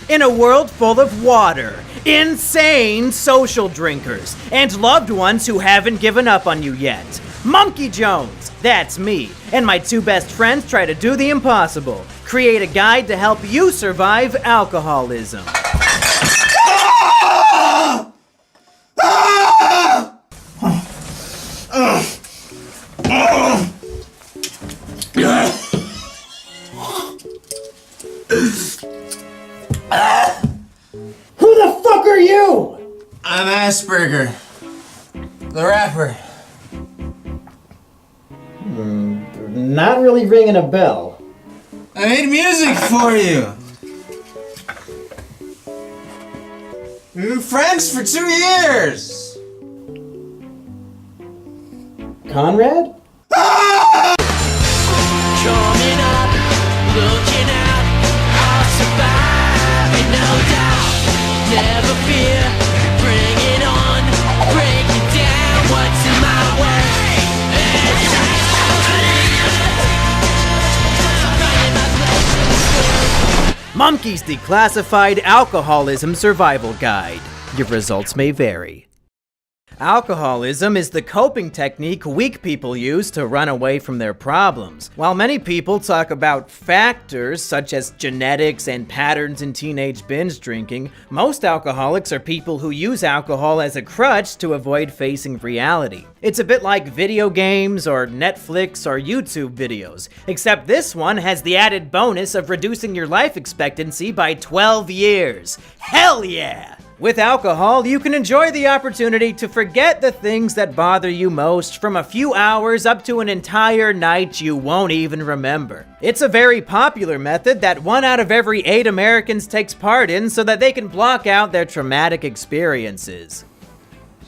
In a world full of water, insane social drinkers, and loved ones who haven't given up on you yet. Mumkey Jones, that's me, and my two best friends try to do the impossible. Create a guide to help you survive alcoholism. Who the fuck are you? I'm Asperger, the rapper. Not really ringing a bell. I made music for you. We've been friends for 2 years. Conrad? Coming up, looking out, I'll survive with no doubt. Never fear, bring it on, break it down, what's in my way? Mumkey's Declassified Alcoholism Survival Guide. Your results may vary. Alcoholism is the coping technique weak people use to run away from their problems. While many people talk about factors such as genetics and patterns in teenage binge drinking, most alcoholics are people who use alcohol as a crutch to avoid facing reality. It's a bit like video games or Netflix or YouTube videos, except this one has the added bonus of reducing your life expectancy by 12 years. Hell yeah! With alcohol, you can enjoy the opportunity to forget the things that bother you most from a few hours up to an entire night you won't even remember. It's a very popular method that 1 out of every 8 Americans takes part in so that they can block out their traumatic experiences.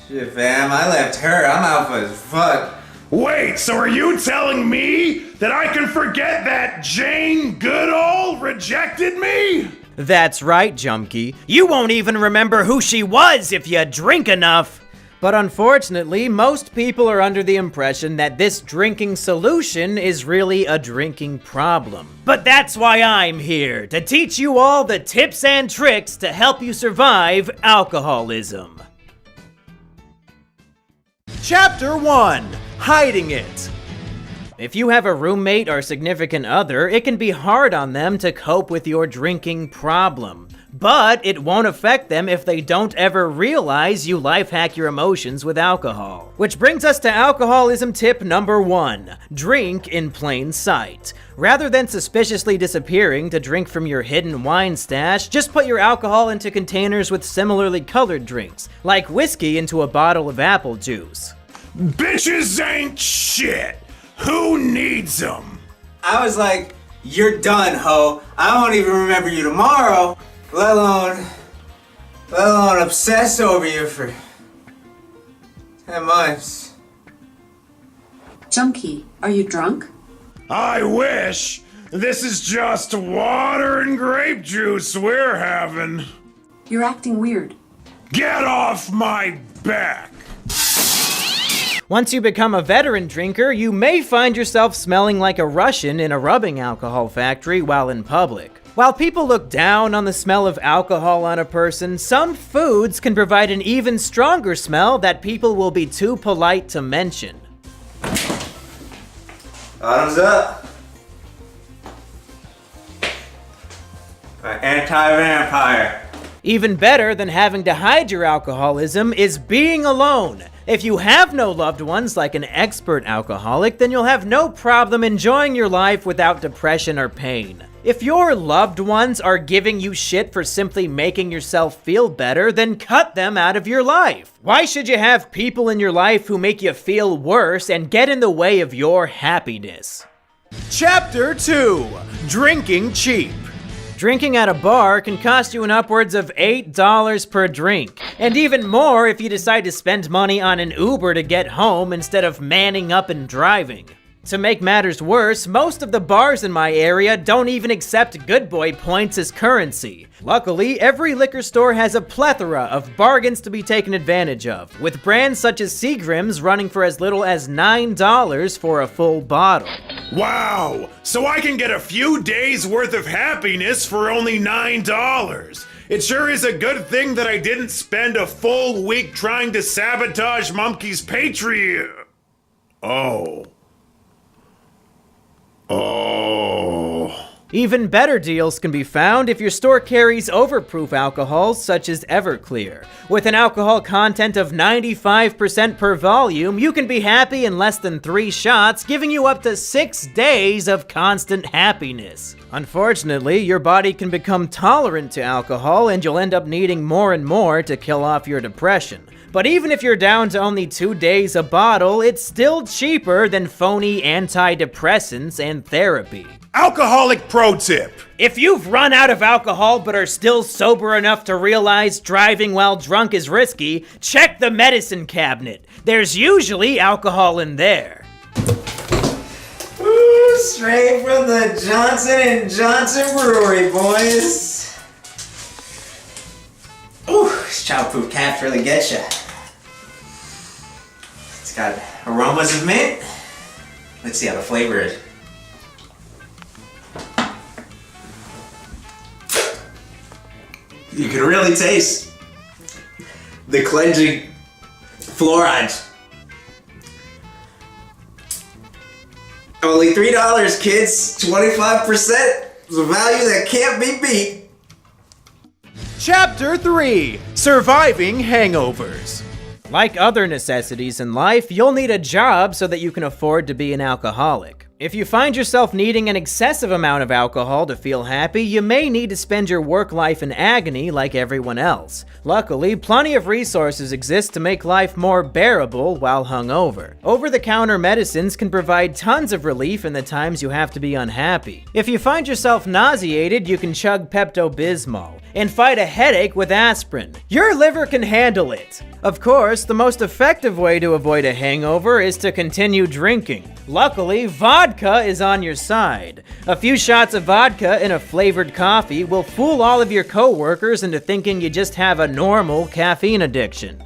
Shit, fam, I left her. I'm alpha as fuck. Wait, so are you telling me that I can forget that Jane Goodall rejected me? That's right, Jumkey. You won't even remember who she was if you drink enough. But unfortunately, most people are under the impression that this drinking solution is really a drinking problem. But that's why I'm here, to teach you all the tips and tricks to help you survive alcoholism. Chapter 1: Hiding It. If you have a roommate or significant other, it can be hard on them to cope with your drinking problem. But it won't affect them if they don't ever realize you life hack your emotions with alcohol. Which brings us to alcoholism tip number 1: drink in plain sight. Rather than suspiciously disappearing to drink from your hidden wine stash, just put your alcohol into containers with similarly colored drinks, like whiskey into a bottle of apple juice. Bitches ain't shit. Who needs them? I was like, you're done, ho. I won't even remember you tomorrow, let alone obsess over you for 10 months. Junkie, are you drunk? I wish. This is just water and grape juice we're having. You're acting weird. Get off my back. Once you become a veteran drinker, you may find yourself smelling like a Russian in a rubbing alcohol factory while in public. While people look down on the smell of alcohol on a person, some foods can provide an even stronger smell that people will be too polite to mention. Bottoms up. Anti-vampire. Even better than having to hide your alcoholism is being alone. If you have no loved ones like an expert alcoholic, then you'll have no problem enjoying your life without depression or pain. If your loved ones are giving you shit for simply making yourself feel better, then cut them out of your life. Why should you have people in your life who make you feel worse and get in the way of your happiness? Chapter 2: Drinking Cheap. Drinking at a bar can cost you an upwards of $8 per drink, and even more if you decide to spend money on an Uber to get home instead of manning up and driving. To make matters worse, most of the bars in my area don't even accept Good Boy points as currency. Luckily, every liquor store has a plethora of bargains to be taken advantage of, with brands such as Seagram's running for as little as $9 for a full bottle. Wow! So I can get a few days worth of happiness for only $9. It sure is a good thing that I didn't spend a full week trying to sabotage Mumkey's Patreon. Oh. Even better deals can be found if your store carries overproof alcohols such as Everclear. With an alcohol content of 95% per volume, you can be happy in less than 3 shots, giving you up to 6 days of constant happiness. Unfortunately, your body can become tolerant to alcohol and you'll end up needing more and more to kill off your depression. But even if you're down to only 2 days a bottle, it's still cheaper than phony antidepressants and therapy. Alcoholic pro tip. If you've run out of alcohol but are still sober enough to realize driving while drunk is risky, check the medicine cabinet. There's usually alcohol in there. Ooh, straight from the Johnson & Johnson Brewery, boys. Ooh, this childproof caps really get ya. It's got aromas of mint. Let's see how the flavor is. You can really taste the cleansing fluorides. Only $3, kids. 25%. It's a value that can't be beat. Chapter 3: Surviving Hangovers. Like other necessities in life, you'll need a job so that you can afford to be an alcoholic. If you find yourself needing an excessive amount of alcohol to feel happy, you may need to spend your work life in agony like everyone else. Luckily, plenty of resources exist to make life more bearable while hungover. Over-the-counter medicines can provide tons of relief in the times you have to be unhappy. If you find yourself nauseated, you can chug Pepto-Bismol and fight a headache with aspirin. Your liver can handle it. Of course, the most effective way to avoid a hangover is to continue drinking. Luckily, vodka is on your side. A few shots of vodka in a flavored coffee will fool all of your coworkers into thinking you just have a normal caffeine addiction.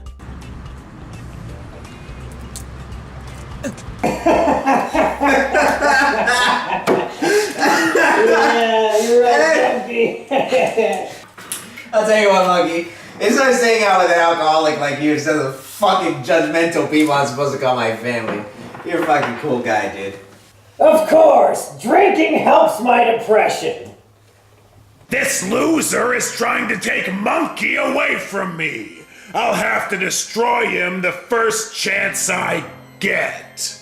I'll tell you what, Monkey. Instead of staying out with an alcoholic like you, instead of the fucking judgmental people I'm supposed to call my family, you're a fucking cool guy, dude. Of course! Drinking helps my depression! This loser is trying to take Mumkey away from me. I'll have to destroy him the first chance I get.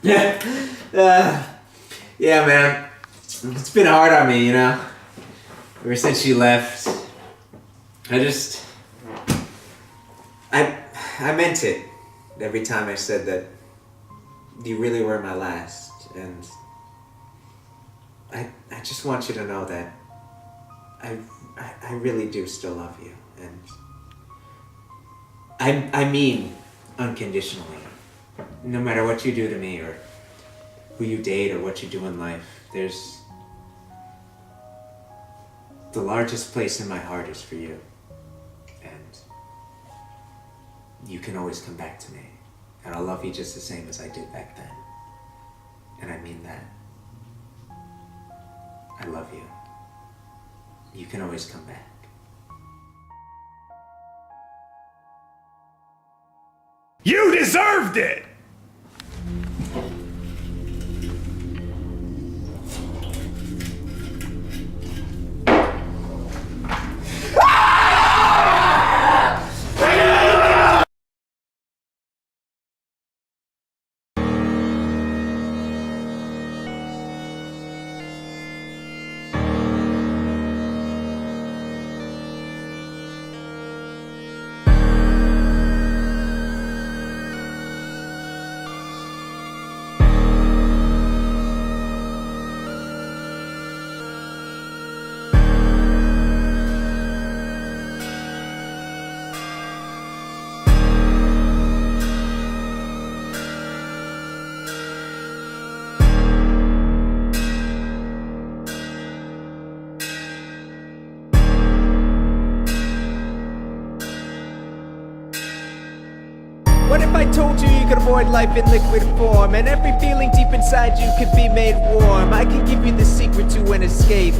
Yeah, man. It's been hard on me, you know? Ever since you left. I meant it every time I said that you really were my last, and I just want you to know that I really do still love you, and I mean unconditionally. No matter what you do to me, or who you date, or what you do in life, there's the largest place in my heart is for you, and you can always come back to me, and I'll love you just the same as I did back then, and I mean that. I love you. You can always come back. You deserved it! What if I told you you could avoid life in liquid form, and every feeling deep inside you could be made warm? I can give you the secret to an escape.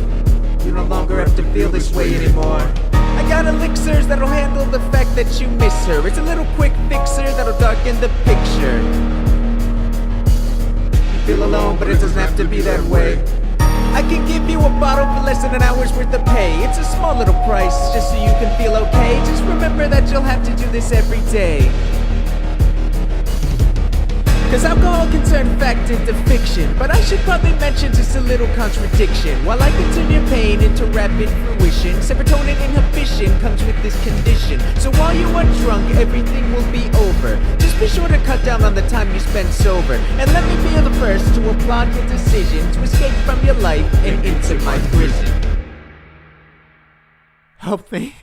You no longer have to feel this way anymore. I got elixirs that'll handle the fact that you miss her. It's a little quick fixer that'll darken the picture. You feel alone, but it doesn't have to be that way. I can give you a bottle for less than an hour's worth of pay. It's a small little price, just so you can feel okay. Just remember that you'll have to do this every day. Cause alcohol can turn fact into fiction, but I should probably mention just a little contradiction. While I can turn your pain into rapid fruition, serotonin inhibition comes with this condition. So while you are drunk, everything will be over. Just be sure to cut down on the time you spend sober. And let me be the first to applaud your decision to escape from your life and into my prison. Help me.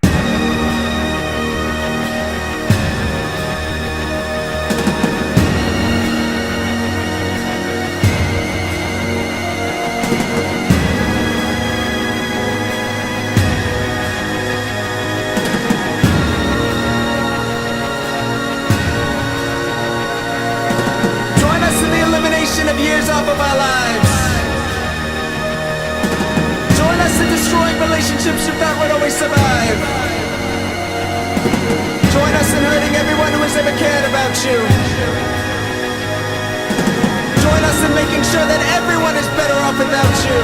Of years off of our lives. Join us in destroying relationships you thought would always survive. Join us in hurting everyone who has ever cared about you. Join us in making sure that everyone is better off without you.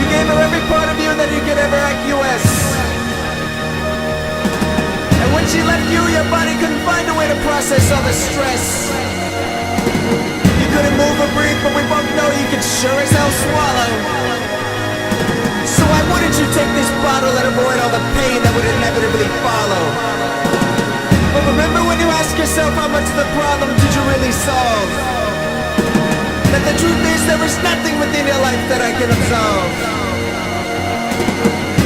You gave her every part of you that you could ever acquiesce. And when she left you, your body couldn't find a way to process all the stress. You couldn't move or breathe, but we both know you could sure as hell swallow. So why wouldn't you take this bottle and avoid all the pain that would inevitably follow? But remember when you ask yourself how much of the problem did you really solve? That the truth is there is nothing within your life that I can absolve.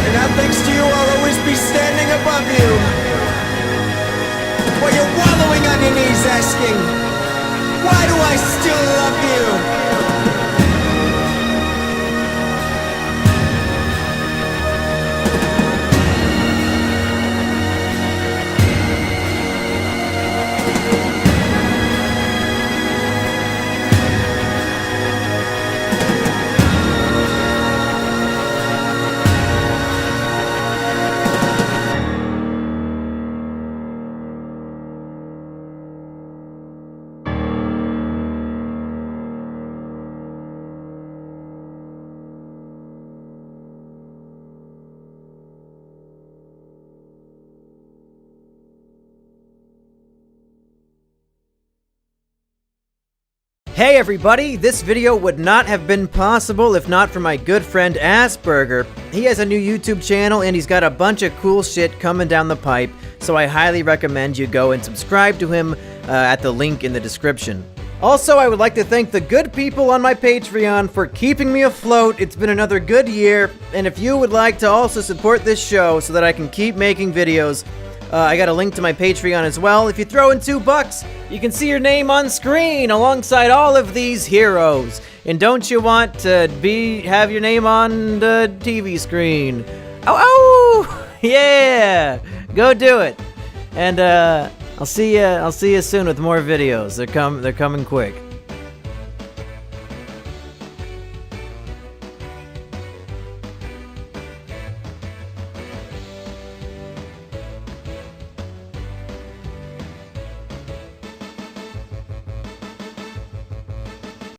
And now thanks to you I'll always be standing above you, while you're wallowing on your knees asking, why do I still love you? Hey everybody, this video would not have been possible if not for my good friend Asperger. He has a new YouTube channel and he's got a bunch of cool shit coming down the pipe, so I highly recommend you go and subscribe to him at the link in the description. Also, I would like to thank the good people on my Patreon for keeping me afloat. It's been another good year, and if you would like to also support this show so that I can keep making videos, I got a link to my Patreon as well. If you throw in $2, you can see your name on screen alongside all of these heroes. And don't you want to have your name on the TV screen? Oh, yeah! Go do it. And I'll see you soon with more videos. They're coming quick.